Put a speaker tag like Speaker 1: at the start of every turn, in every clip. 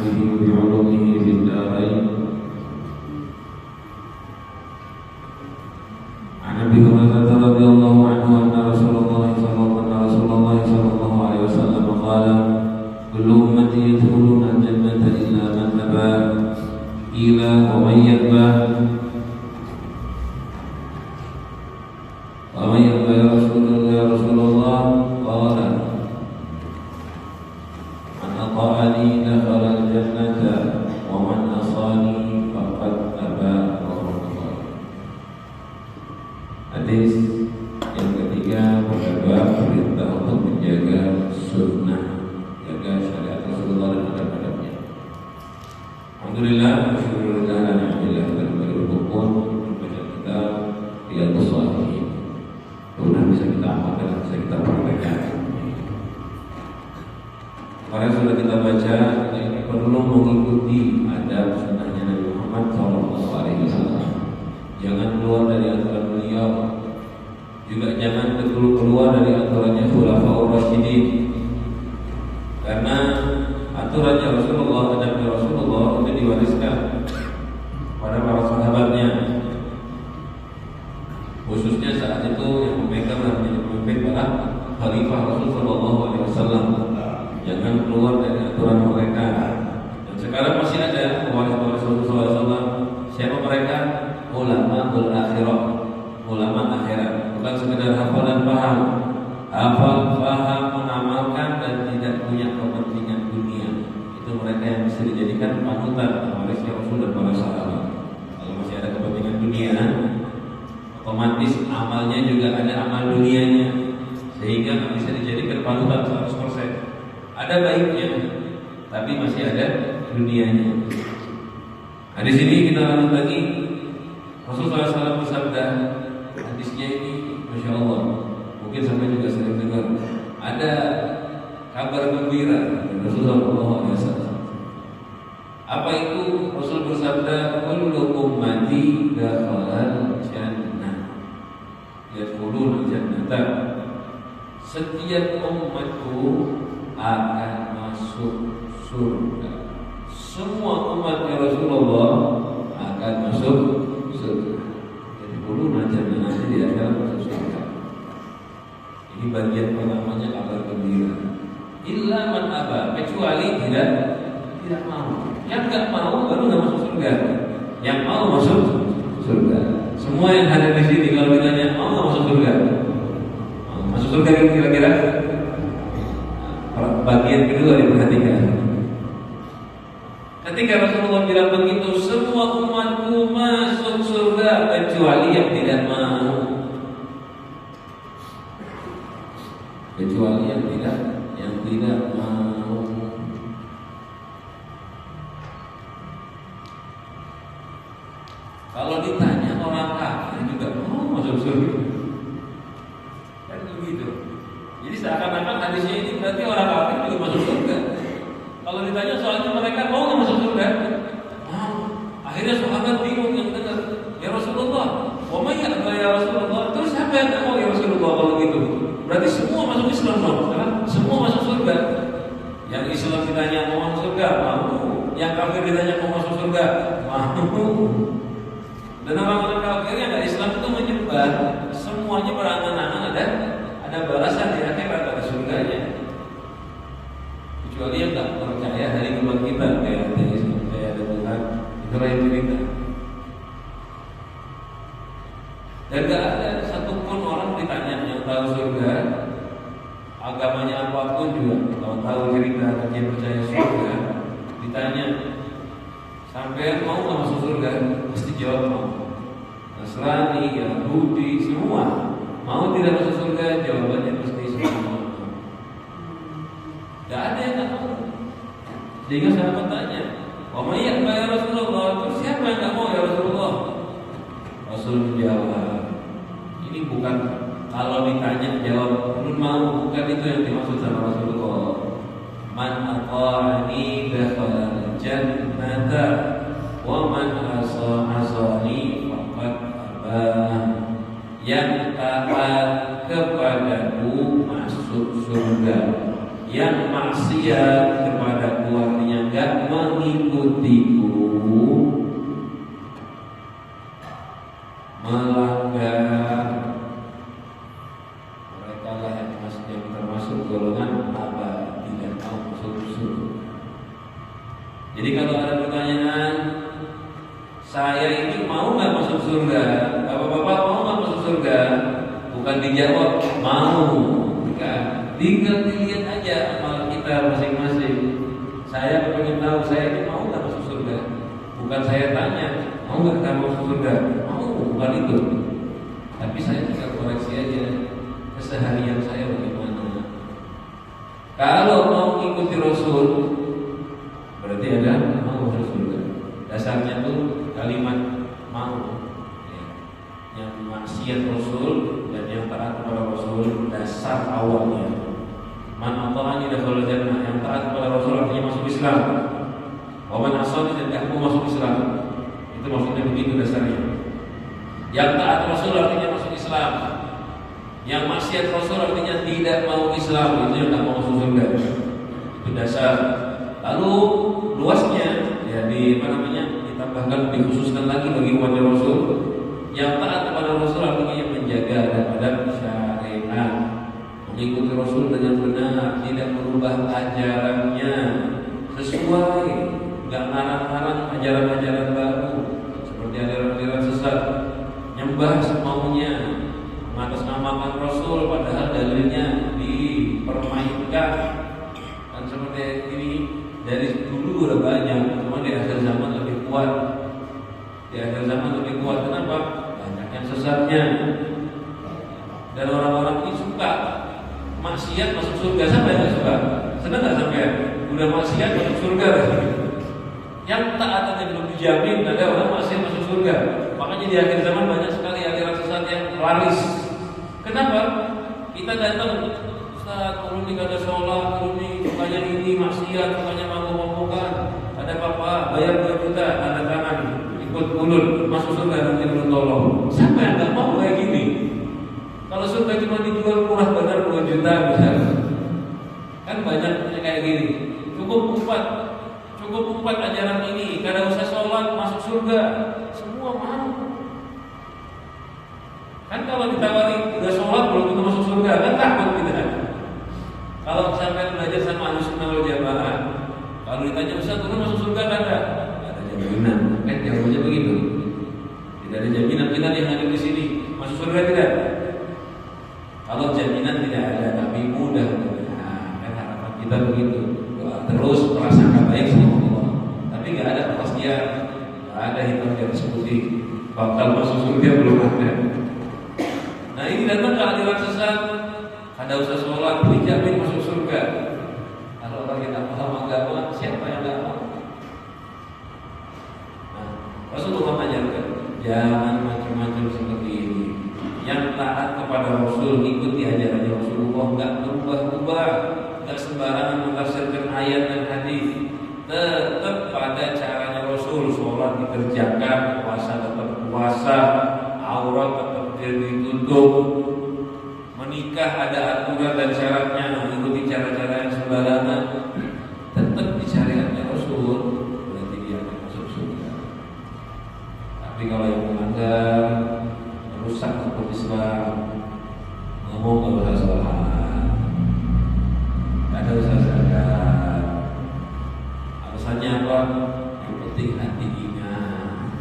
Speaker 1: به وبعلومه في الدارين. عن أبي هريرة رضي الله عنه أن رسول الله صلى الله عليه وسلم قال: كل أمتي يدخلون الجنة إلا من أبى. قيل: ومن يأبى؟ ومن يأبى يا رسول الله؟ قال: من أطاعني دخل الجنة ومن عصاني فقد أبى. Hadis yang ketiga pada perintah untuk menjaga sunnah, jaga syariat Rasulullah dan adab-adabnya. Alhamdulillah, alhamdulillah, alhamdulillah kita kembali berkumpul membaca kitab Riyadhus Shalihin. Mudah-mudahan bisa kita amalkan dan bisa kita praktekkan. Kemarin sudah kita baca, kita ini perlu mengikuti adab sunnahnya Nabi Muhammad SAW. Jangan keluar dari aturan beliau, juga jangan keluar dari aturannya Khulafaur Rasyidin. Karena aturannya Rasulullah, adabnya Rasulullah itu diwariskan pada para sahabatnya. Khususnya saat itu yang memegang dan menjadi pemimpin para khalifah Rasul sallallahu alaihi wasallam. Jangan keluar dari aturan mereka. Dan sekarang masih ada pewaris-pewaris Rasul sallallahu alaihi wasallam. Siapa mereka? Ulama akhirah, ulama akhirat. Bukan sekedar hafal dan paham, hafal, paham, mengamalkan dan tidak punya kepentingan dunia. Itu mereka yang bisa dijadikan panutan pewarisnya Rasul dan para sahabat. Kalau masih ada kepentingan dunia, otomatis amalnya juga ada amal dunianya, sehingga nggak bisa dijadikan panutan 100%. Ada baiknya, tapi masih ada dunianya. Nah, di sini kita lanjut lagi. Rasulullah SAW bersabda, hadisnya ini Masya Allah, mungkin sampai juga sering dengar. Ada kabar gembira dari Rasulullah SAW. Apa itu? Rasul bersabda, kullu ummati dakhalal jannah yadkhulul jannata. Setiap umatku akan masuk surga. Semua umatnya Rasulullah akan masuk surga. Jadi dulu nanti di akhirat masuk surga. Ini bagian pertamanya kabar gembira. Illa man aba, kecuali tidak mau. Yang nggak mau baru nggak masuk surga. Yang mau masuk surga. Semua yang hadir di sini kalau ditanya mau nggak masuk surga? Masuk surga kira-kira? Bagian kedua diperhatikan. Ketika Rasulullah bilang begitu, semua umatku masuk surga kecuali yang tidak mau. Kecuali yang tidak mau. Kalau ditanya orang kafir juga mau masuk surga. Kan begitu. Jadi seakan-akan hadisnya ini berarti orang kafir juga masuk surga. Kalau ditanya soalnya mereka mau nggak masuk surga? Mau. Akhirnya sahabat bingung yang dengar. Ya Rasulullah, wa may ya'ba ya Rasulullah. Terus siapa yang nggak mau ya Rasulullah kalau gitu? Berarti semua masuk Islam dong? Semua masuk surga. Yang Islam ditanya mau masuk surga, mau. Yang kafir ditanya mau masuk surga, mau. Dan orang-orang kafir yang nggak Islam itu menyebar, semuanya berangan-angan ada balasan di akhirat, ada surganya. Kecuali yang tak percaya hari kebangkitan, kayak ateis, percaya ada Tuhan, itu lain cerita. Dan gak ada satupun orang ditanya yang tahu surga, agamanya apapun juga, kalau tahu cerita dia percaya surga, ditanya sampai mau nggak masuk surga, pasti jawab mau. Nasrani, Yahudi, semua mau tidak masuk surga, jawabannya pasti semua. Tidak ada yang tak mau. Sehingga sahabat tanya, wa may ya'ba ya Rasulullah? Terus siapa yang tak mau ya Rasulullah? Rasul menjawab, ini bukan kalau ditanya jawab belum mau, bukan itu yang dimaksud sama Rasulullah. Man ata'ani dakhala jannata wa man asani faqad aba. Yang taat kepadamu masuk surga, yang maksiat kepada artinya enggak mengikutiku, melanggar, mereka lah yang termasuk golongan apa tidak mau masuk surga. Jadi kalau ada pertanyaan, saya ini mau nggak masuk surga? Bapak-bapak mau nggak masuk surga? Bukan dijawab mau, kan? Tinggal dilihat aja amal kita masing-masing. Saya pengen tahu saya ini mau nggak masuk surga? Bukan saya tanya mau nggak kamu masuk surga? Mau, bukan itu. Tapi saya tinggal koreksi aja keseharian saya bagaimana. Kalau mau ikuti Rasul, berarti ada mau masuk surga. Dasarnya tuh kalimat mau, ya. Yang maksiat Rasul dan yang taat kepada Rasul, dasar awalnya. Man ata'ani dakhala jannah, yang taat kepada Rasul artinya masuk Islam. Wa man asani dan kamu masuk Islam. Itu maksudnya begitu dasarnya. Yang taat Rasul artinya masuk Islam. Yang maksiat Rasul artinya tidak mau Islam, itu yang tidak mau masuk surga. Itu dasar. Lalu luasnya ya ditambahkan, dikhususkan lagi bagi umat Rasul. Yang taat kepada Rasul artinya yang menjaga adab syariat, mengikuti Rasul dengan benar, tidak merubah ajarannya sesuai, nggak ngarang-ngarang ajaran-ajaran baru seperti aliran-aliran sesat, nyembah semaunya, mengatasnamakan Rasul padahal dalilnya dipermainkan. Dan seperti ini dari dulu udah banyak, cuma di akhir zaman lebih kuat. Di akhir zaman lebih kuat. Kenapa? Banyak yang sesatnya. Dan orang-orang ini suka maksiat masuk surga. Siapa yang gak suka? Senang gak sampai udah maksiat masuk surga? Yang taat aja belum dijamin ada orang maksiat masuk surga. Makanya di akhir zaman banyak sekali aliran sesat yang laris. Kenapa? Kita datang, Ustaz, kalau ini kata sholat, kalau ini sukanya ini maksiat, sukanya mabuk-mabukan. Ada apa-apa, bayar 2 juta, tanda tangan, ikut ulun, masuk surga nanti belum tolong. Siapa yang gak mau kayak gini? Kalau surga cuma dijual murah benar 2 juta misalnya, kan banyak kayak gini. Cukup 4 ajaran ini, kada usah sholat masuk surga, semua mau. Kan kalau ditawari udah sholat belum tentu masuk surga, kan takut kita. Kalau sampai belajar sama Ahlussunnah wal Jamaah, kalau ditanya Ustaz turun masuk surga kan ada jaminan, kan jawabannya begitu. Tidak ada jaminan kita yang hadir di sini masuk surga tidak. Kalau jaminan tidak ada, tapi mudah. Nah, kan harapan kita begitu. Doa terus prasangka baik sama Allah. Tapi nggak ada kepastian, nggak ada hitam di atas putih. Bakal masuk surga belum ada. Nah ini datang ke aliran sesat, ada usah sholat, dijamin masuk surga. Kalau orang yang tak paham agama, siapa yang tak mau? Nah, Rasulullah mengajarkan, jangan macam-macam seperti ini. Yang taat kepada Rasul, ikuti ajaran Rasulullah, nggak berubah-ubah, nggak sembarangan mentafsirkan ayat dan hadis. Tetap pada caranya Rasul, sholat dikerjakan, puasa tetap puasa, aurat tetap ditutup, menikah ada aturan dan syaratnya, mengikuti cara-cara yang sembarangan. Tetap di syariatnya Rasul, berarti dia akan masuk surga. Tapi kalau yang melanggar, merusak hukum Islam, ngomong gak usah sholat, gak ada usah zakat. Alasannya apa? Yang penting hati ingat.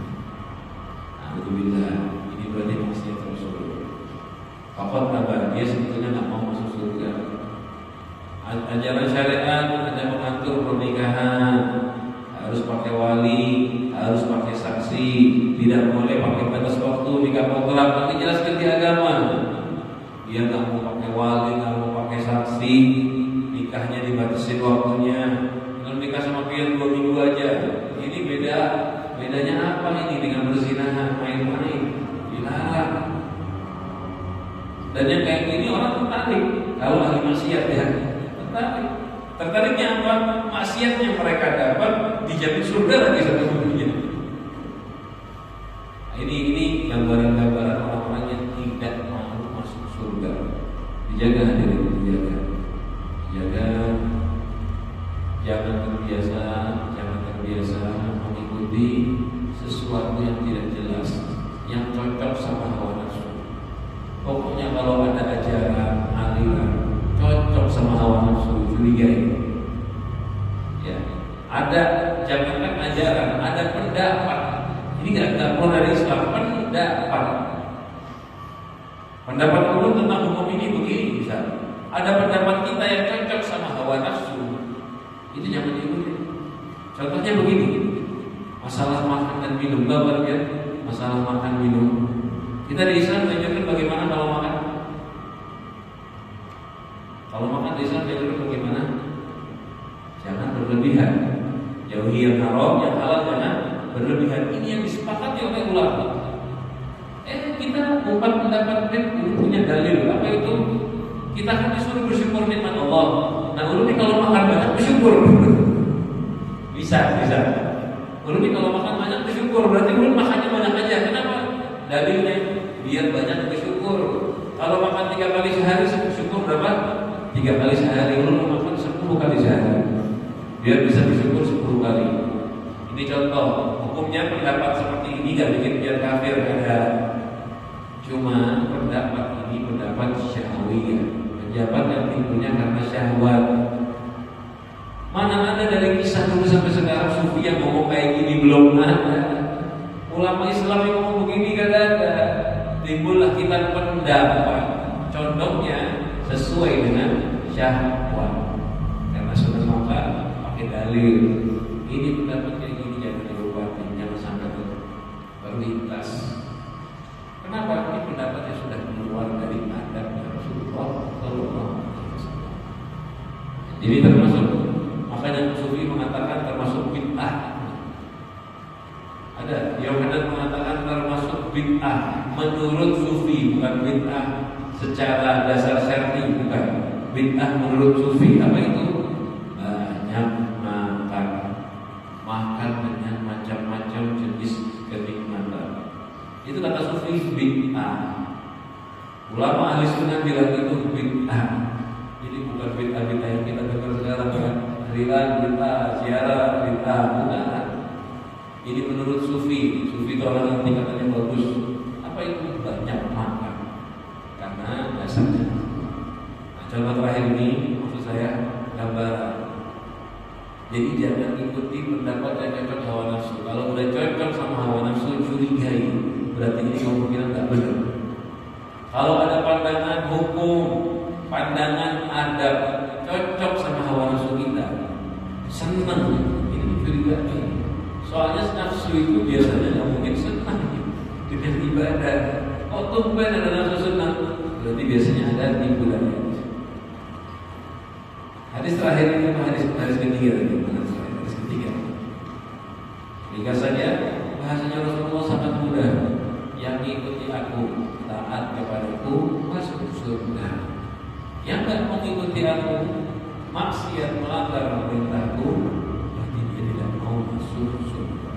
Speaker 1: Alhamdulillah, ini berarti maksiat Rasul. Fakot apa? Dia sebetulnya nggak mau masuk surga. Ajaran syariat ada mengatur pernikahan, harus pakai wali, harus pakai saksi, tidak boleh pakai batas waktu nikah mutlak. Nanti jelaskan di agama. Dia nggak mau pakai wali, nggak mau pakai saksi, nikahnya dibatasi waktunya. Kalau nikah sama pian 2 minggu aja. Ini bedanya apa ini dengan berzinahan, main-main, dilarang. Dan yang kayak gini orang tertarik. Kalau ahli maksiat ya tertarik. Tertariknya apa? Maksiat yang mereka dapat dijamin surga lagi satu dunia. Ini gambaran-gambaran orang-orang yang tidak mau masuk surga. Dijaga hadirin, dijaga. jangan terbiasa mengikuti sesuatu yang tidak jelas, yang cocok sama hawa nafsu. Pokoknya kalau ada ajaran, aliran cocok sama hawa nafsu, curigai. Ya, ada jangankan ajaran, ada pendapat. Ini nggak perlu dari Islam, pendapat. Pendapat ulun tentang hukum ini begini misalnya. Ada pendapat kita yang cocok sama hawa nafsu, itu jangan diikuti. Contohnya begini, masalah makan dan minum, tahu kan? Masalah makan minum. Kita di Islam diajarkan bagaimana kalau makan. Kalau makan di Islam diajarkan bagaimana? Jangan berlebihan. Jauhi yang haram, yang halal jangan berlebihan. Ini yang disepakati oleh ulama. Kita umpat pendapat ini punya dalil. Apa itu? Kita kan disuruh bersyukur nikmat Allah. Nah, ulun ini kalau makan banyak bersyukur. Bisa. Ulun ini kalau makan banyak bersyukur, berarti ulun makannya banyak aja. Kenapa? Dalilnya biar banyak bersyukur. Kalau makan 3 kali sehari bersyukur berapa? 3 kali sehari. Ulun makan 10 kali sehari. Biar bisa bersyukur 10 kali. Ini contoh. Hukumnya pendapat seperti ini gak bikin biar kafir ada. Cuma pendapat ini pendapat syahwiyah, pendapat yang timbulnya karena syahwat. Mana ada dari kisah dulu sampai sekarang sufi yang ngomong kayak gini, belum ada. Ulama Islam yang ngomong begini gak ada. Timbullah kita pendapat. Contohnya sesuai dengan syahwat. Karena sudah makan pakai dalil. Ini pendapat kayak gini jangan diobati, jangan sampai berlintas. Kenapa? Ini pendapatnya sudah keluar dari adabnya Rasulullah Sallallahu Alaihi Wasallam. Jadi termasuk, makanya sufi mengatakan termasuk bid'ah. Ada yang mengatakan termasuk bid'ah menurut sufi, bukan bid'ah secara dasar syar'i, bukan bid'ah menurut sufi. Apa itu? Banyak makan dengan macam-macam jenis kenikmatan. Itu kata sufi bid'ah. Ulama ahli sunnah bilang itu bid'ah. Jadi bukan bid'ah yang kita dengar sekarang kan. Tahlilan bid'ah, ziarah bid'ah, bukan. Ini menurut sufi. Sufi itu orang yang tingkatannya bagus. Apa itu? Banyak makan. Karena dasarnya. Nah, contoh terakhir ini maksud saya gambaran. Jadi jangan ikuti pendapat yang cocok hawa nafsu. Kalau udah cocok sama hawa nafsu, curigai. Berarti ini kemungkinan tidak benar. Kalau ada pandangan hukum, pandangan adab cocok sama hawa nafsu kita, senang, ini curigai. Soalnya nafsu itu biasanya nggak mungkin senang dengan ibadah. Oh tumben ada nafsu senang, berarti biasanya ada timbulannya. Hadis terakhir ini hadis ketiga lagi, hadis ketiga. Ringkas saja, bahasanya Rasulullah sangat mudah. Yang mengikuti aku, taat kepadaku, masuk surga. Yang tidak mengikuti aku, maksiat melanggar perintahku, berarti dia tidak mau masuk surga.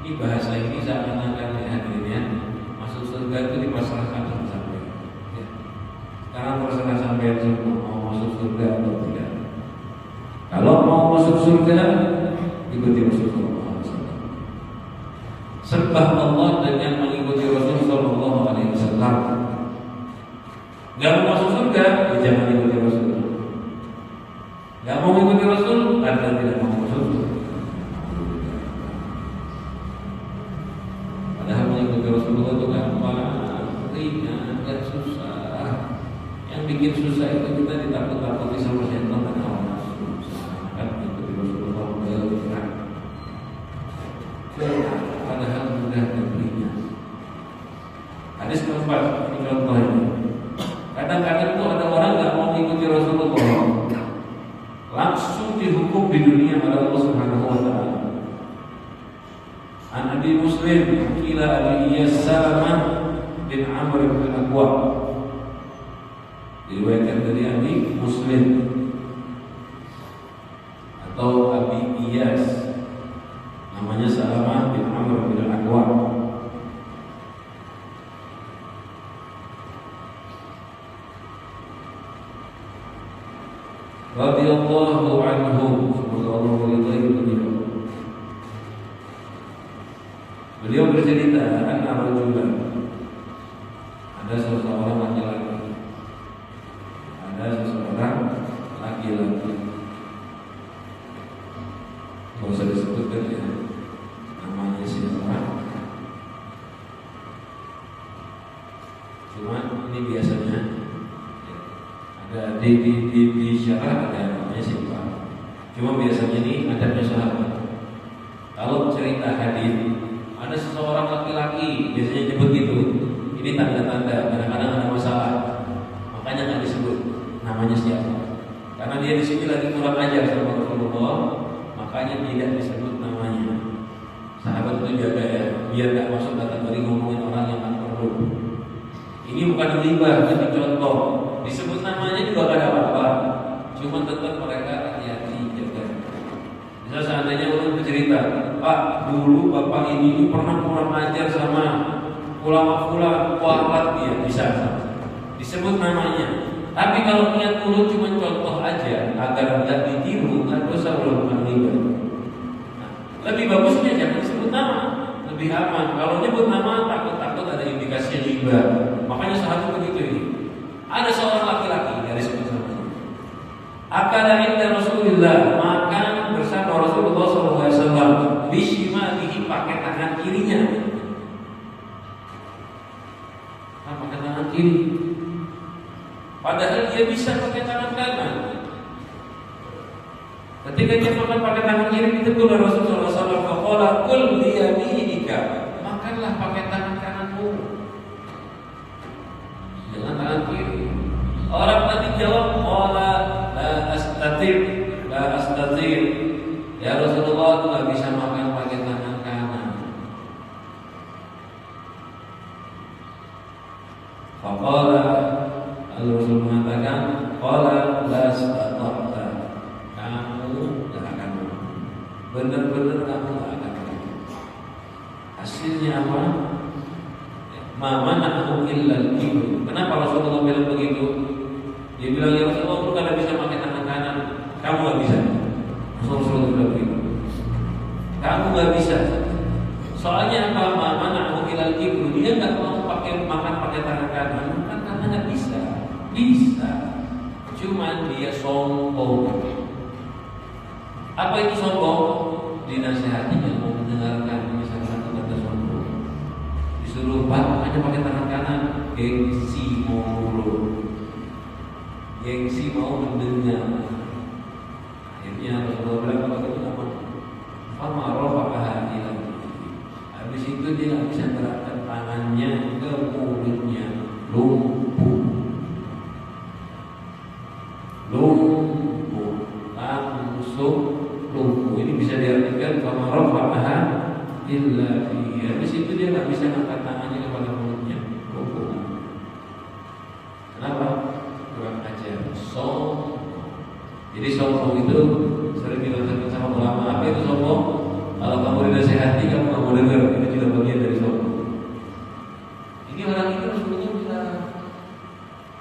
Speaker 1: Ini bahasa ini seakan-akan ya hadirin ya, masuk surga itu dipasrahkan sama sampai. Ya. Sekarang terserah sampai semua mau masuk surga atau tidak. Kalau mau masuk surga, ikuti Rasulullah. Sembah Allah dengan mengikuti Rasul Sallallahu Alaihi Wasallam. Gak mau masuk surga, jangan ikuti Rasul. Gak mau ikuti Rasul, anda tidak mau masuk surga. Padahal mengikuti Rasulullah itu gampang, ringan, gak susah. Yang bikin susah itu kita ditakut-takuti sama setan dan hawa nafsu. Kan mengikuti Rasulullah berat. Padahal mudah dan ringan. Hadis keempat, ini contohnya. Kadang-kadang itu ada orang nggak mau mengikuti Rasulullah, langsung dihukum di dunia oleh Allah Subhanahu Wa Taala. An Abi Muslim, kila Abi Iyas Salamah bin Amr bin Aqwa. Diriwayatkan dari Abi Muslim atau Abi Iyas, namanya Salamah bin Amr bin Aqwa. radhiyallahu anhum, semoga Allah meridai beliau. Beliau bercerita, anna rajulan, ada seseorang laki-laki, nggak usah disebutkan ya namanya siapa. Cuma ini biasanya ada di syarah ada namanya siapa. Cuma biasanya ini adabnya sahabat. Kalau cerita hadis ada seseorang laki-laki biasanya nyebut gitu. Ini tanda-tanda kadang-kadang ada masalah. Makanya nggak disebut namanya siapa. Karena dia di sini lagi kurang ajar sama Rasulullah, makanya tidak disebut namanya. Sahabat itu jaga ya, biar nggak masuk kategori ngomongin orang yang nggak perlu. Ini bukan ghibah, tapi contoh. Disebut namanya juga gak ada apa-apa. Cuma tetap mereka hati-hati jaga. Misal seandainya orang bercerita, Pak, dulu bapak ini pernah kurang ajar sama ulama-ulama, kualat dia bisa. Disebut namanya. Tapi kalau niat mulut cuma contoh aja agar tidak ditiru, nggak dosa kalau bukan ghibah. Lebih bagusnya jangan disebut nama, lebih aman. Kalau nyebut nama takut-takut ada indikasi ghibah. Makanya sahabat begitu ini. Ada seorang laki-laki dari sebut namanya. Akala inda Rasulillah, makan bersama Rasulullah SAW. Bishimalihi, pakai tangan kirinya. Pakai tangan kiri. Padahal dia bisa pakai tangan kanan. Ketika dia makan pakai tangan kiri, ditegur Rasulullah SAW. Faqala kul biyaminika, makanlah pakai tangan kananmu, jangan tangan kiri. Orang tadi jawab, qala la astati', ya Rasulullah, aku nggak bisa makan pakai tangan kanan. Faqala, Rasul mengatakan, qala la astata', kamu nggak akan mampu, benar-benar kamu nggak akan mampu. Hasilnya apa? Mamanahu illal kibr. Kenapa Rasulullah bilang begitu? Dia bilang, ya Rasulullah, aku kalau bisa pakai tangan kanan, kamu nggak bisa. Rasulullah bilang begitu. Kamu nggak bisa. Soalnya apa? Mamanahu illal kibr. Dia nggak mau makan pakai tangan kanan, kan karena nggak bisa. Bisa. Cuman dia sombong. Apa itu sombong? Dinasihati nggak mau mendengarkan. Misalnya kata sombong. Disuruh hanya pakai tangan kanan, gengsi mau nurut, gengsi mau mendengar. Akhirnya Rasulullah bilang kalau itu apa? Famarofakah lagi. Habis itu dia nggak bisa gerakkan tangannya ke mulutnya, lumpuh, langsung lumpuh. Ini bisa diartikan famarofakah illa fi. Habis itu dia nggak bisa ngangkat tangannya kepada mulutnya. Kenapa? Kurang ajar. Sombong. Jadi sombong itu sering dilakukan sama ulama. Apa itu sombong? Kalau kamu dinasihati, kamu nggak mau dengar. Itu juga bagian dari sombong. Ini orang itu sebetulnya bisa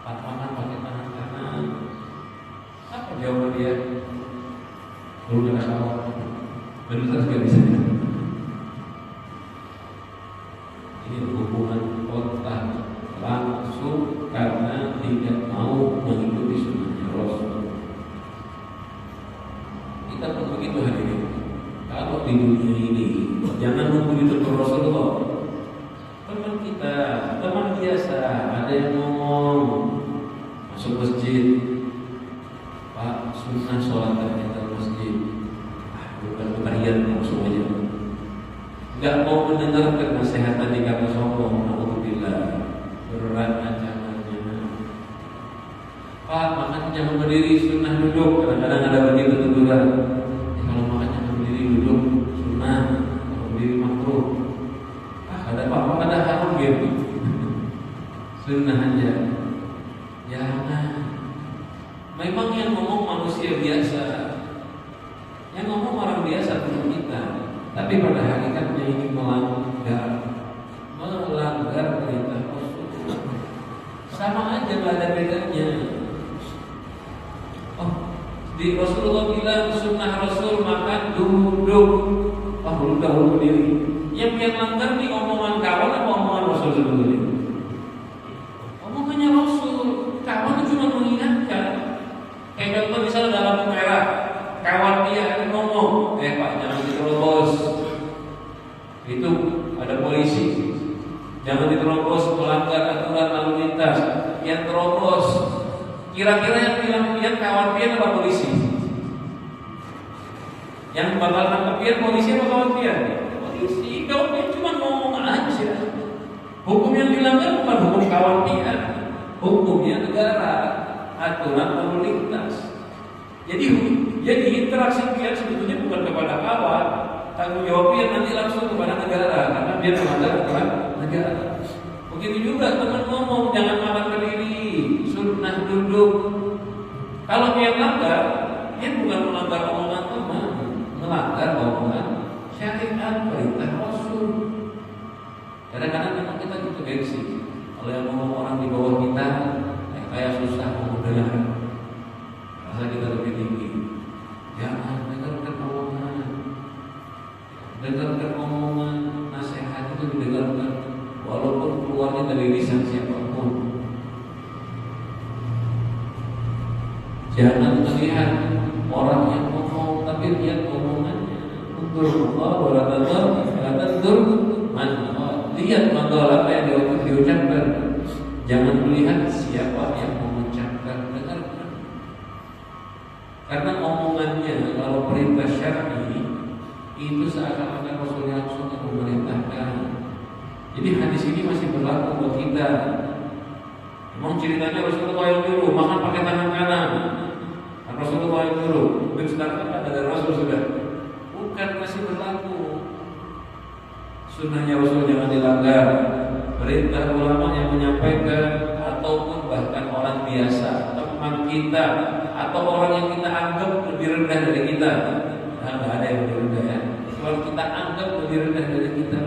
Speaker 1: makan pakai tangan kanan. Apa jawaban dia? Lu udah kamu benar juga bisa. Hubungan kontak langsung karena tidak mau mengikuti sunnahnya Rasul. Kita pun begitu hadirin. Kalau di dunia ini jangan nunggu ditegur Rasulullah. Teman kita, teman biasa, ada yang ngomong masuk masjid, Pak, sunnah sholat di masjid. Bukan kebarian langsung aja. Gak mau mendengarkan nasihatan di kata sombong, alhamdulillah, berat ancamannya. Pak, makanya jangan berdiri, sunnah duduk. Kadang-kadang ada begitu teguran. Kalau makanya jangan berdiri duduk, sunnah. Kalau berdiri makruh. Ada apa-apa, ada haram gitu. Sunnah aja. Jangan. Memang yang ngomong manusia biasa, yang ngomong orang biasa teman kita. Tapi pada hakikatnya ini melanggar perintah Rasul. Sama aja, nggak ada bedanya. Oh, Di Rasulullah bilang sunnah Rasul makan duduk. Wah, dahulu berdiri. Yang langgar di omongan kawan apa omongan Rasul sebetulnya? Omongannya Rasul. Kawan itu cuma mengingatkan. Kayak contoh misalnya dalam lampu merah, kawan dia ngomong, Pak jangan diterobos. Itu ada polisi. Jangan diterobos, melanggar aturan lalu lintas. Yang terobos, kira-kira yang bilang dia kawan dia apa polisi? Yang bakal nangkep dia polisi apa kawan dia? Polisi. Kawan dia cuma ngomong aja. Hukum yang dilanggar bukan hukum kawan dia, hukumnya negara, aturan lalu lintas. Jadi interaksi dia sebetulnya bukan kepada kawan, tanggung jawabnya nanti langsung kepada negara karena dia melanggar aturan negara. Begitu juga teman ngomong jangan makan berdiri, sunnah duduk. Kalau dia melanggar, dia bukan melanggar omongan teman, melanggar omongan syariat perintah Rasul. Kadang-kadang memang kita gitu gengsi. Kalau yang ngomong orang di bawah kita, kayak susah mau dengar. Rasa kita lebih tinggi. Jangan dengarkan omongan. Dengarkan omongan, nasihat itu didengarkan walaupun keluarnya dari lisan siapapun. Jangan melihat orang yang ngomong, tapi lihat omongannya. Untuk Allah, walatandur manfaat. Lihat manfaat apa yang diucapkan. Jangan melihat siapa yang mengucapkan, dengarkan. Karena omongannya kalau perintah syar'i itu seakan-akan Rasulullah langsung memerintahkan. Jadi hadis ini masih berlaku buat kita. Memang ceritanya Rasulullah yang nyuruh makan pakai tangan kanan. Dan Rasulullah yang nyuruh. Mungkin sekarang ada dari Rasul sudah. Bukan, masih berlaku. Sunnahnya Rasul jangan dilanggar. Perintah ulama yang menyampaikan ataupun bahkan orang biasa, teman kita atau orang yang kita anggap lebih rendah dari kita. Nah, nggak ada yang lebih rendah ya. Kalau kita anggap lebih rendah dari kita,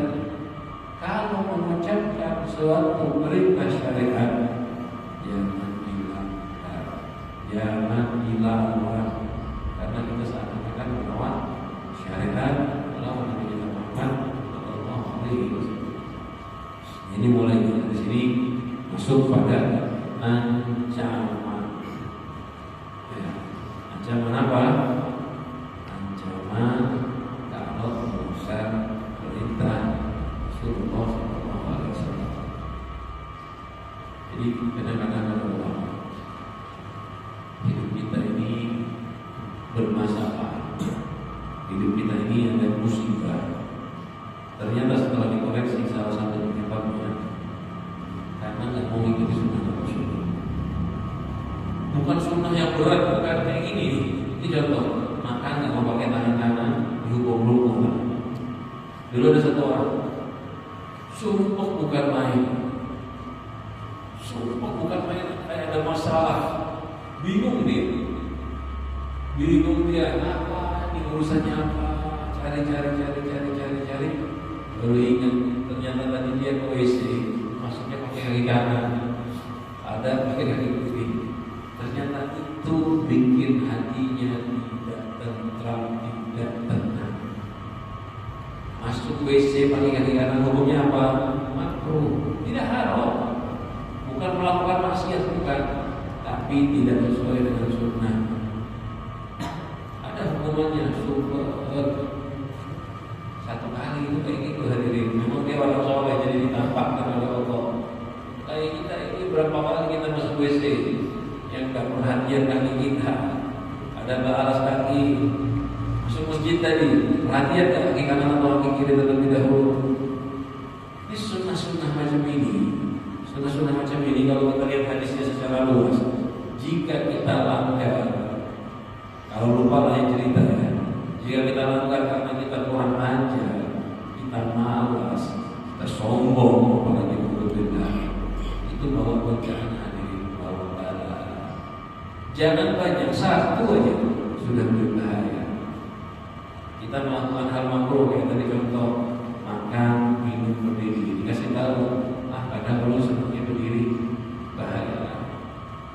Speaker 1: kalau mengucapkan suatu perintah syariat, jangan dilanggar, jangan dilawan, karena kita seakan-akan melawan syariat, melawan Nabi Muhammad sallallahu alaihi wasallam. Ini mulai dari sini masuk pada ancaman. Ya, ancaman apa? Ancaman kalau melanggar perintah Rasulullah sallallahu alaihi wasallam. Jadi kadang-kadang ada ulama, hidup kita ini bermasalah, hidup kita ini ada musibah. Ternyata setelah dikoreksi salah satu penyebabnya karena nggak mau ikuti sunnah Rasul. Bukan sunnah yang berat, bukan kayak gini. Ini contoh, makan nggak mau pakai tangan kanan, dihukum hukum. Dulu ada satu orang, sumpah bukan main, sumpah bukan main, kayak ada masalah, bingung dia, apa, ini urusannya apa, cari. Lalu ingat ternyata tadi dia ke WC, masuknya pakai kaki kanan, ada pakai kaki kiri. Ternyata itu bikin hatinya tidak tentram, tidak tenang. Masuk WC pakai kaki kanan hukumnya apa? Makruh, tidak haram. Bukan melakukan maksiat, bukan, tapi tidak sesuai dengan sunnah. Ada hukumannya, super. Satu kali itu kayak gitu hadirin. Memang dia orang soleh jadi ditampakkan oleh Allah. Kayak kita ini berapa kali kita masuk WC yang gak perhatian kaki kita. Ada alas kaki. Masuk masjid tadi, perhatian gak kaki kanan atau kaki kiri terlebih dahulu. Ini sunnah-sunnah macam ini. Sunnah-sunnah macam ini kalau kita lihat hadisnya secara luas, jika kita langgar, kalau lupa lah yang cerita ya. Jika kita langgar karena kita kurang ajar, kita malas, kita sombong, apalagi berbeda, itu bawa bencana hadirin, bawa bala. Jangan banyak, satu aja sudah berbahaya. Kita melakukan hal makruh kayak tadi contoh makan, minum berdiri, dikasih tahu, kadang kalau seperti berdiri bahaya.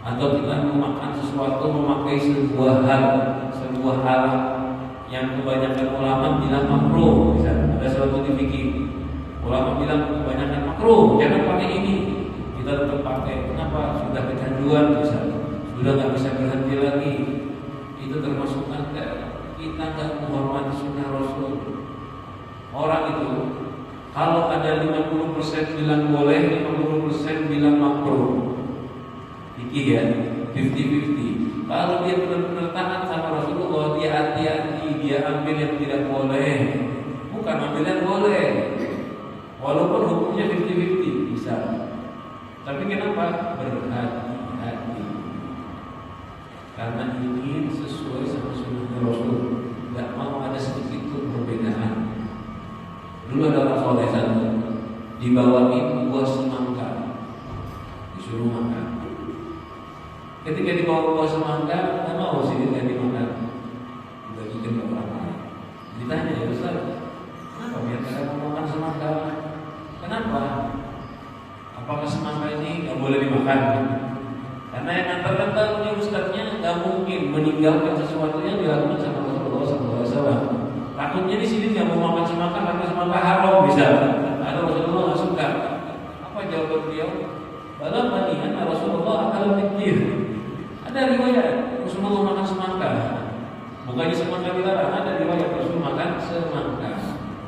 Speaker 1: atau kita memakan sesuatu memakai sebuah hal yang kebanyakan ulama bilang makruh. Misalnya ada suatu fikih, ulama bilang kebanyakan makruh, jangan pakai ini, kita tetap pakai. Kenapa? Sudah kecanduan, misalnya sudah nggak bisa berhenti lagi. Itu termasuk tanda kita nggak menghormati sunnah Rasul. Orang itu kalau ada 50% bilang boleh, 50% bilang makruh. Fikih ya, 50-50. Kalau dia benar-benar taat sama Rasulullah, dia hati-hati, dia ambil yang tidak boleh, bukan ambil yang boleh. Walaupun hukumnya 50-50 bisa. Tapi kenapa? Berhati-hati. Karena ingin sesuai sama sunnah Rasul, nggak mau ada sedikit pun perbedaan. Dulu ada orang soleh satu dibawain buah semangka, disuruh makan. Ketika dibawa buah semangka, nggak mau sih dia dimakan, dibagikan ke orang lain. Ditanya, ya Ustaz, kenapa biar kalian mau makan semangka? Kenapa? Apakah semangka ini nggak boleh dimakan? Karena yang antar-antar punya ustadznya nggak mungkin meninggalkan sesuatu yang dilakukan sama Rasulullah SAW. Takutnya di sini nggak mau makan semangka karena semangka haram bisa. Ada Rasulullah nggak suka. Apa jawaban beliau? Dalam manihan Rasulullah akan pikir. Ada riwayat Rasulullah makan semangka. Bukannya semangka dilarang, ada riwayat Rasul makan semangka.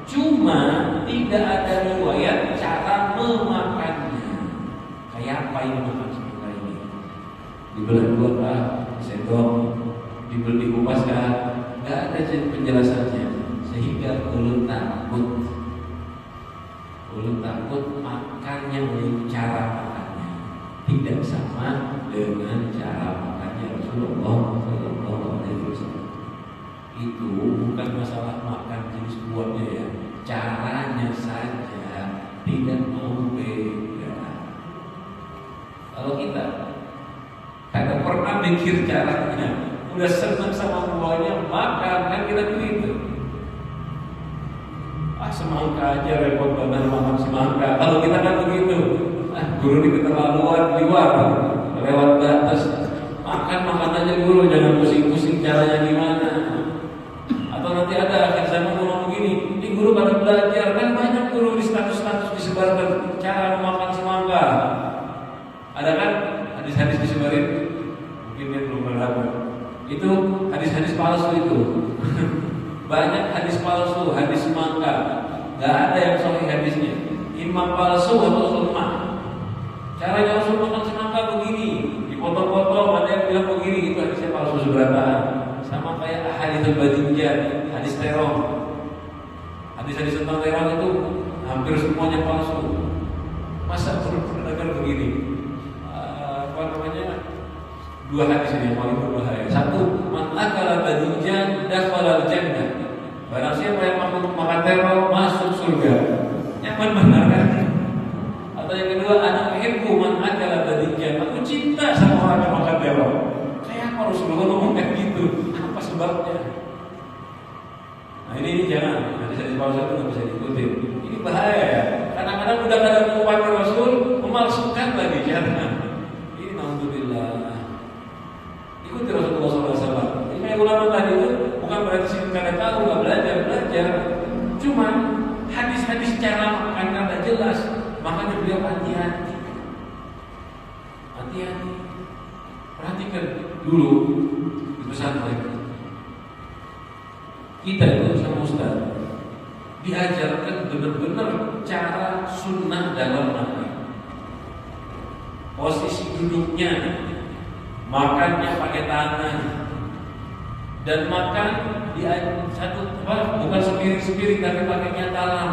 Speaker 1: Cuma tidak ada riwayat cara memakannya. Kayak apa ini makan semangka ini? Dibelah dua kah? Disendok? Dikupas kah? Nggak ada penjelasannya. Sehingga ulun takut makannya menjadi cara makannya tidak sama dengan cara makannya Rasulullah SAW. Itu bukan masalah makan jenis buahnya ya, caranya saja tidak mau beda. Kalau kita kagak pernah mikir caranya, udah senang sama buahnya, makan kan kita begitu. Semangka aja repot banget makan semangka. Kalau kita kan begitu, guru ini keterlaluan liwat, lewat batas. Makan aja guru, jangan pusing-pusing caranya gimana. Atau nanti ada akhir zaman ngomong begini, ini guru pada belajar, kan banyak guru di status-status disebarkan cara memakan semangka. Ada kan hadis-hadis disebarin? Mungkin dia belum pernah dapat. Itu hadis-hadis palsu itu. Banyak hadis palsu, hadis semangka. Gak ada yang sahih hadisnya. Imam palsu atau lemah. Caranya Rasul makan semangka begini, dipotong-potong, ada yang bilang begini, itu hadisnya palsu seberapa. Sama kayak hadits badinjan, hadis teror. Hadis-hadis tentang teror itu hampir semuanya palsu. Masa pernah dengar begini? Dua hadis ini yang paling berbahaya. Satu, man akala badinjan dakhala al-jannah. Barang siapa yang makan teror masuk surga. Yang benar kan? Atau yang kedua, anak hibbu man akala badinjan. Aku cinta sama orang yang makan teror. Kayak apa Rasulullah ngomong kayak gitu? Apa sebabnya? Nah ini jangan. Hadis-hadis palsu itu nggak bisa diikuti. Ini bahaya ya. Kadang-kadang udah ada mengumpulkan Rasul, memalsukan lagi jangan. Ini naudzubillah. Ikuti Rasulullah SAW. Ini kayak ulama tadi itu bukan berarti sih karena tahu nggak belajar. Cuman hadis-hadis cara makan nggak jelas, makanya beliau hati-hati. Perhatikan dulu di pesantren. Kita itu sama Ustaz diajarkan benar-benar cara sunnah dalam makan. Posisi duduknya, makannya pakai tangan, dan makan di satu bukan sepiring tapi pakainya talam.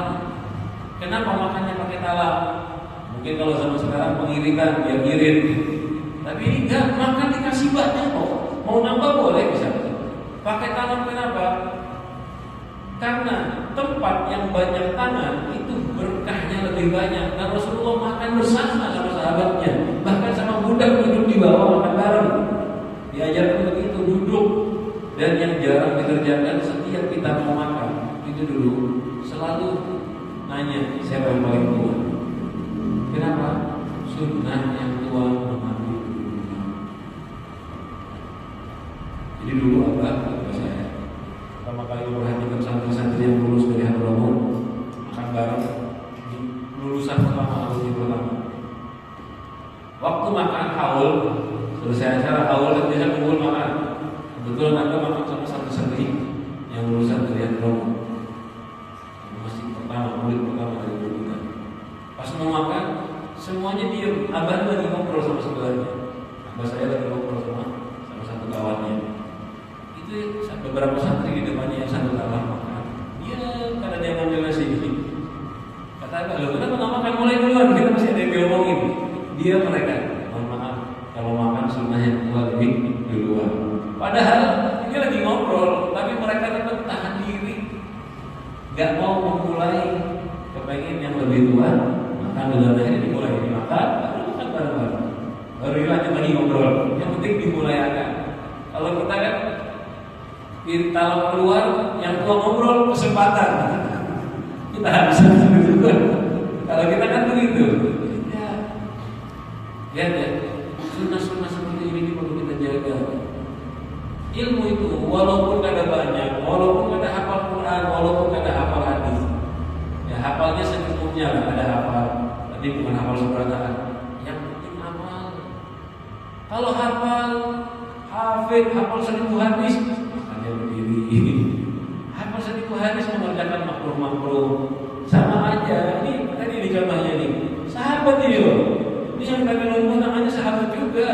Speaker 1: Kenapa makannya pakai talam? Mungkin kalau zaman sekarang pengiritan, dia ngirit. Tapi ini enggak, makan dikasih banyak kok. Mau nambah boleh bisa. Pakai talam kenapa? Karena tempat yang banyak tangan itu berkahnya lebih banyak. Dan Rasulullah makan bersama sama sahabatnya, bahkan sama budak duduk di bawah makan bareng. Diajarkan begitu duduk. Dan yang jarang dikerjakan setiap kita mau makan itu dulu selalu nanya siapa yang paling tua. Kenapa? Sunnah yang tua mengambil dulu. Jadi dulu abah saya pertama kali memperhatikan santri-santri yang lulus dari Hadramaut makan bareng di lulusan pertama, alumni pertama. Waktu makan haul, selesai acara haul dan biasa kumpul makan. Kebetulan abah makan sama santri-santri yang lulusan dari Hadramaut, masih pertama, murid pertama dari kita. Pas mau makan, semuanya diam. Abah lagi ngobrol sama sebelahnya. Abah saya lagi ngobrol sama satu kawannya. Itu beberapa santri di depannya yang satu kawan makan. Dia karena dia ngambil nasi ini. Kata Abah, loh kenapa nggak makan mulai duluan? Kita masih ada yang diomongin. Dia mereka, mohon maaf, kalau makan sunnahnya keluar lebih duluan. Padahal ini lagi ngobrol, tapi mereka tetap tahan diri, nggak mau memulai. Kepengen yang lebih tua makan duluan, akhirnya dimulai dimakan, baru makan bareng-bareng. Baru dilanjut lagi ngobrol. Yang penting dimulai akan. Kalau kita kan kita keluar yang tua ngobrol kesempatan. Kita harus juga. Kalau kita kan begitu. Ya, sunnah-sunnah seperti ini perlu kita jaga. Ilmu itu walaupun ada banyak, walaupun ada hafal Quran, walaupun ada hafal hadis, ya hafalnya secukupnya lah. Ada hafal, tadi bukan hafal seberatan. Yang penting amal. Kalau hafal, hafal 1000 hadis, hanya berdiri. Hafal 1000 hadis mengerjakan makruh-makruh, sama aja. Ini tadi di contohnya nih, sahabat ini loh. Ini yang kami nunggu namanya sahabat juga.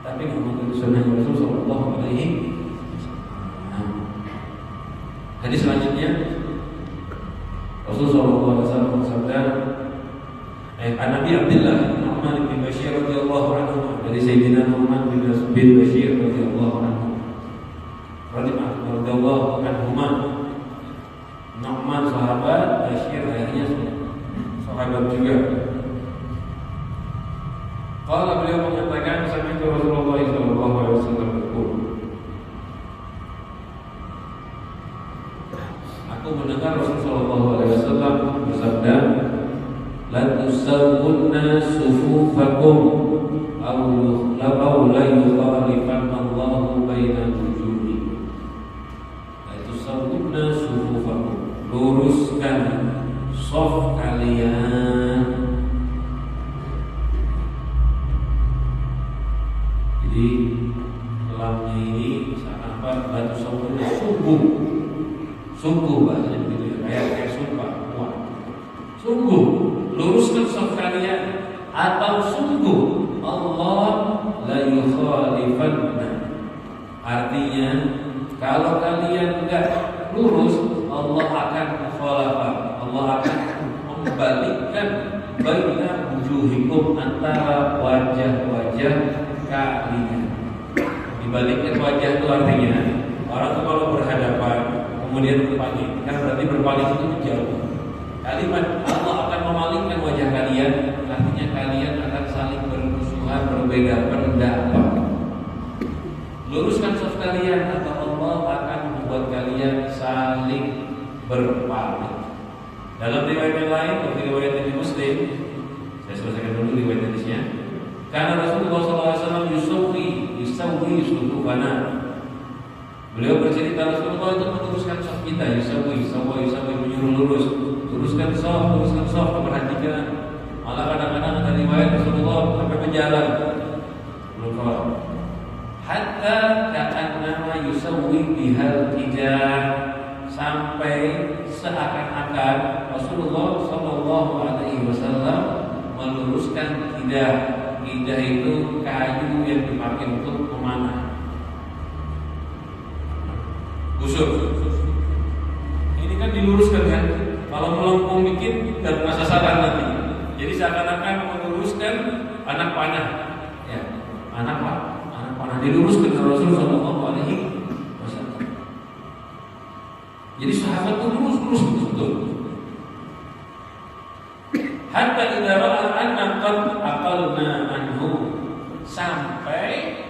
Speaker 1: Tapi ngomong itu sunnah Rasul Sallallahu Alaihi Wasallam. Hadis selanjutnya Rasul Sallallahu Alaihi Wasallam bersabda, Nabi Abdullah Nu'man bin Bashir radhiyallahu anhu, dari Sayyidina Nu'man bin Bashir radhiyallahu anhu, radhiyallahu anhuma. Nu'man sahabat, Bashir akhirnya sahabat juga. Kalau beliau mengatakan sampai ke Rasulullah Sallallahu Alaihi Wasallam berkata, aku mendengar Rasulullah Sallallahu Alaihi Wasallam bersabda, la tusawwunna sufufakum aw la yukhalifanna Allahu baina wujuhikum. La tusawwunna sufufakum, luruskan shaf kalian. Jadi kelamnya ini seakan-akan batu sawurnya sungguh bahasanya begitu ya, kayak sumpah kuat. Sungguh luruskan shaf kalian, atau sungguh Allah la yukhalifanna. Artinya kalau kalian enggak lurus, Allah akan mukhalafah. Allah akan membalikkan baina wujuhikum, antara wajah-wajah kalian. Dibalikkan wajah itu artinya orang itu kalau berhadapan kemudian berpaling, kan berarti berpaling itu menjauh. Kalimat Allah akan memalingkan wajah kalian, artinya kalian akan saling bermusuhan, berbeda pendapat. Luruskan shaf kalian, atau Allah akan membuat kalian saling berpaling. Dalam riwayat yang lain, seperti riwayat dari Muslim, saya selesaikan dulu riwayat hadisnya. Karena Rasulullah SAW yusawwi sufufana. Beliau bercerita Rasulullah itu meluruskan shaf kita, yusawwi menyuruh lurus, luruskan shaf, perhatikan. Malah kadang-kadang ada riwayat Rasulullah sampai berjalan belum keluar. Hatta ka'annama yusawwi bihal qidah, sampai seakan-akan Rasulullah Sallallahu Alaihi Wasallam meluruskan qidah. Qidah itu kayu yang dipakai untuk memanah. Busur. Ini kan diluruskan kan? Kalau melengkung dikit dan kena sasaran nanti. Jadi seakan-akan meluruskan anak panah. Ya, anak panah diluruskan oleh Rasulullah Sallallahu Alaihi Wasallam. Jadi sahabat itu lurus betul. Hatta idza ra'a anna qad aqalna anhu, sampai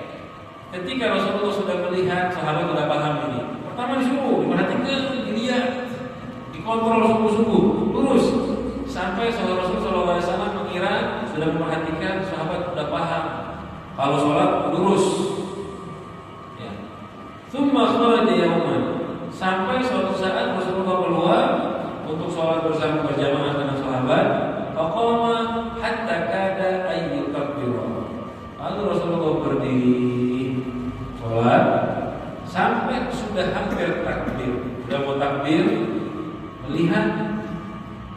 Speaker 1: ketika Rasulullah sudah melihat sahabat sudah paham ini. Pertama disuruh diperhatikan, dilihat, dikontrol sungguh-sungguh, lurus. Sampai Rasulullah SAW mengira sudah memperhatikan sahabat sudah paham. Kalau sholat lurus, ya, Tsumma kharaja yauman, sampai suatu saat Rasulullah keluar untuk sholat bersama berjamaah dengan sahabat. Faqama hatta kada ayyukabbira. Lalu Rasulullah berdiri sholat sampai sudah hampir takbir, sudah mau takbir, melihat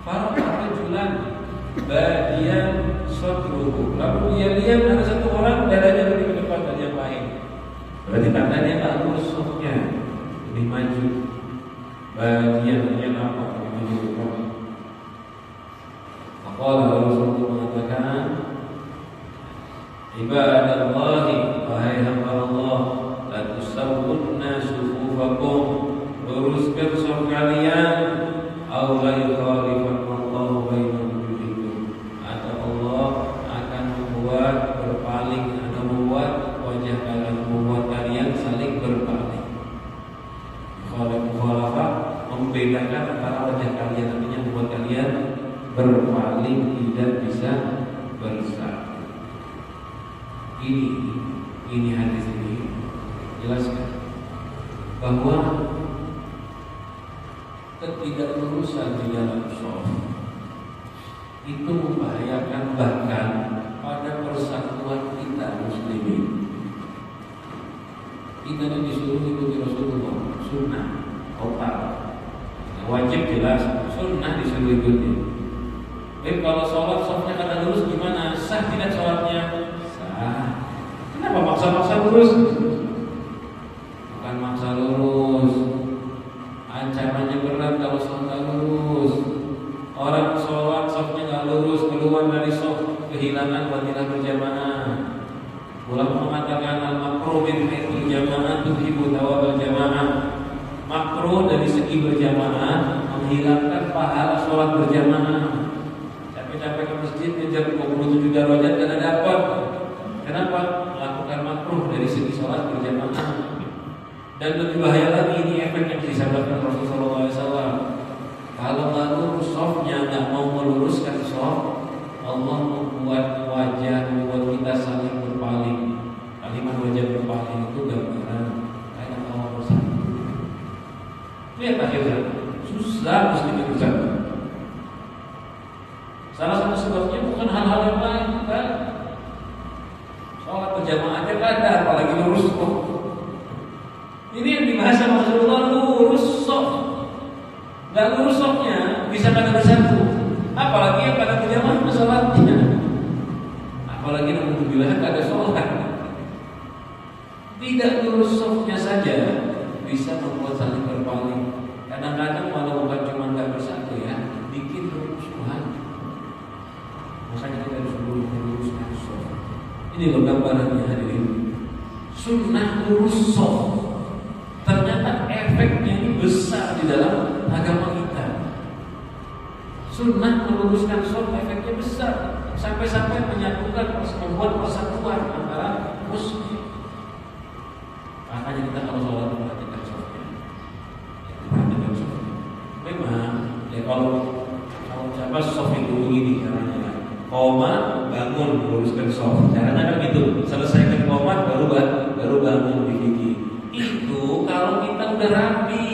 Speaker 1: faraqa rajulan badiyan sadruhu. Lalu dia lihat ada satu orang dadanya lebih ke depan dari yang lain. Berarti tandanya tak lurus sofnya, lebih maju. Badiyan apa? Lebih maju. Maka Rasulullah mengatakan, ibadallahi, wahai hamba Allah, la tusawwunna sufufakum, luruskan saf kalian, aw la yukhalifanallahu baina wujuhikum, atau Allah akan membuat berpaling atau membuat wajah kalian, membuat kalian saling berpaling. Mukhalafah membedakan antara wajah kalian, artinya membuat kalian berpaling, tidak bisa bersatu. Ini hadis ini jelaskan bahwa ketidaklurusan di dalam shaf itu membahayakan bahkan pada persatuan kita muslimin. Kita disuruh ikuti Rasulullah, sunnah total, wajib jelas, sunnah disuruh ikuti. Tapi kalau sholat shafnya kada lurus gimana? Sah tidak sholatnya? Sah. Kenapa maksa-maksa lurus? Bukan maksa lurus, ancamannya berat kalau sholat lurus. Orang sholat shafnya nggak lurus, keluar dari shaf, kehilangan fadilah berjamaah. Ulama mengatakan al-makruh min haitsul jamaah tudhibu thawabal jamaah. Makruh dari segi berjamaah menghilangkan pahala sholat berjamaah. Capek-capek ke masjid ngejar 27 derajat karena dapat. Kenapa? Melakukan makruh dari segi sholat berjamaah. Dan lebih bahaya lagi, ini efek yang disabdakan Rasulullah SAW. Kalau nggak lurus shafnya, nggak mau meluruskan shaf, Allah membuat wajah, membuat kita saling berpaling. Kalimat wajah berpaling itu gambaran kayak Allah bersatu. Lihat akhirnya susah muslim bersatu. Salah satu sebabnya bukan hal-hal yang lain, bukan. Sholat berjamaah aja kada, apalagi lurus shaf. Ini yang dibahas sama Rasulullah, lurus shaf. Gak lurus shafnya bisa kada bersatu. Apalagi yang kada berjamaah sholatnya. Apalagi yang alhamdulillah kada sholat. Tidak lurus shafnya saja bisa membuat saling berpaling. Kadang-kadang walau bukan cuma gak bersatu ya, bikin permusuhan. Makanya kita harus luruskan shaf. Ini loh gambarannya hadirin. Sunnah lurus shaf. Ternyata efeknya ini besar di dalam agama kita. Sunnah meluruskan shaf efeknya besar, sampai-sampai menyatukan, membuat persatuan antara muslim. Makanya kita kalau sholat perhatikan shafnya. Perhatikan shafnya. Memang ya kalau siapa shaf itu ini caranya. Qoma, bangun, meluruskan shaf. Caranya kan gitu. Selesaikan qoma baru bangun begini. Itu kalau kita udah rapi,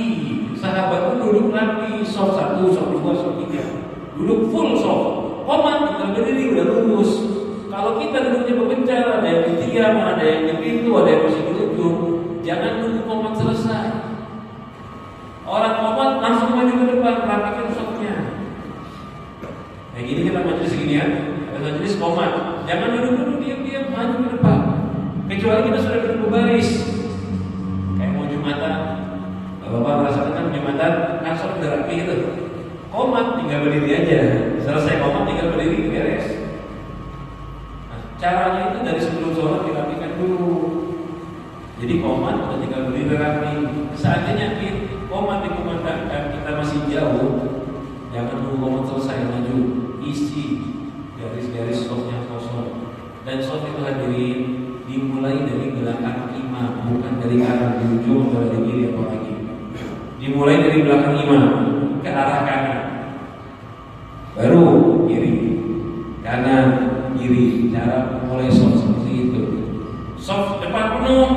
Speaker 1: sahabat itu duduk rapi, shaf 1, shaf 2, shaf 3, duduk full shaf. Qoma tinggal berdiri udah lurus. Kalau kita duduknya berbencar, ada yang di tiang, ada yang di pintu, ada yang masih di ujung, jangan nunggu qoma selesai. Orang qoma langsung maju ke depan, rapikan shafnya. Kayak gini kita majelis gini ya, ada majelis qoma, jangan duduk diam-diam, maju ke depan. Kecuali kita sudah duduk berbaris. Kayak mau Jumatan, Bapak merasakan kan Jumatan, kan sholat udah rapi gitu. Qomat tinggal berdiri aja, selesai qomat tinggal berdiri beres. Nah, caranya itu dari sebelum sholat dirapikan dulu. Jadi qomat udah tinggal berdiri rapi. Seandainya qomat dikumandangkan kita masih jauh, jangan tunggu qomat selesai, maju, isi garis-garis shafnya kosong. Dan shaf itu hadirin dimulai dari belakang imam, bukan dari kanan di ujung atau dari kiri atau lagi. Dimulai dari belakang imam ke arah kanan, baru kiri, kanan, kiri. Cara mulai shaf seperti itu. Shaf depan penuh,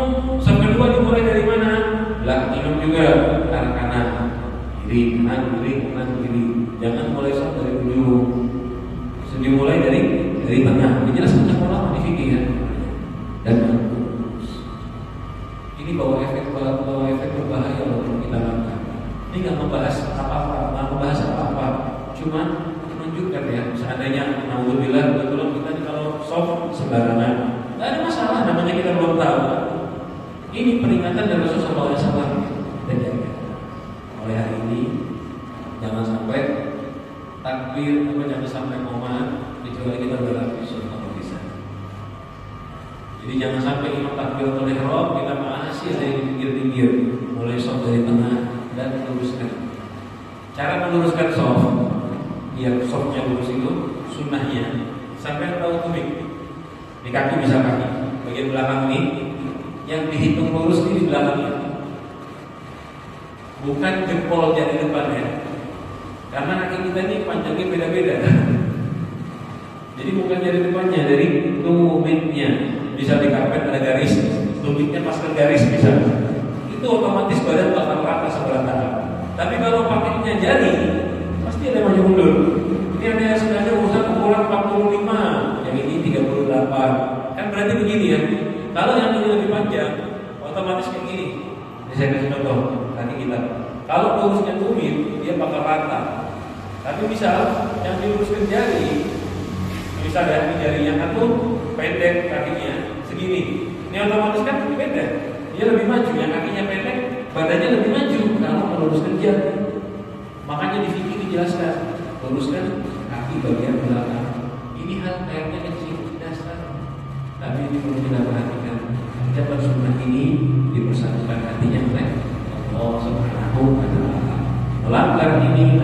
Speaker 1: shaf kedua dimulai dari mana? kiri, kanan kiri. Jangan mulai soft dari ujung. Dimulai dari tengah. Ini jelas banyak ulama di fikih ya. Dan ini bawa efek berbahaya untuk kita lakukan. Ini nggak membahas apa-apa, cuma menunjukkan ya. Seandainya naudzubillah betul kita kalau soft sembarangan, nggak ada masalah. Namanya kita belum tahu. Ini peringatan dari Rasulullah SAW. Dan jaga. Mulai hari ini jangan sampai takbir jangan sampai momen kecuali kita berlatih kalau bisa. Jadi jangan sampai imam takbiratul ihram kita masih ada yang pinggir-pinggir, mulai soft dari tengah dan meluruskan. Cara meluruskan soft, biar softnya lurus itu sunnahnya sampai tahu tumit. Di kaki bisa kaki, bagian belakang ini yang dihitung lurus ini di belakangnya, bukan jempol jari depannya. Karena kaki kita ini panjangnya beda-beda. Jadi bukan dari depannya, dari tumitnya. Bisa di karpet ada garis, tumitnya pas ke garis bisa. Itu otomatis badan bakal rata sebelah tangan. Tapi kalau pakainya jari, pasti ada maju mundur. Ini ada yang sengaja usaha ukuran 45, yang ini 38. Kan berarti begini ya. Kalau yang ini lebih panjang, otomatis kayak gini. Ini saya kasih contoh kaki kita. Kalau lurusnya tumit, dia bakal rata. Tapi misal yang diluruskan jari, misal dari jari yang satu pendek kakinya segini, ini otomatis kan pendek, dia lebih maju. Yang kakinya pendek, badannya lebih maju kalau meluruskan jari. Makanya di fikih dijelaskan, luruskan kaki bagian belakang. Ini hal kayaknya kecil dasar, tapi ini perlu kita perhatikan. Jabat sunnah ini dipersatukan hatinya oleh Allah Subhanahu wa Ta'ala. Melanggar ini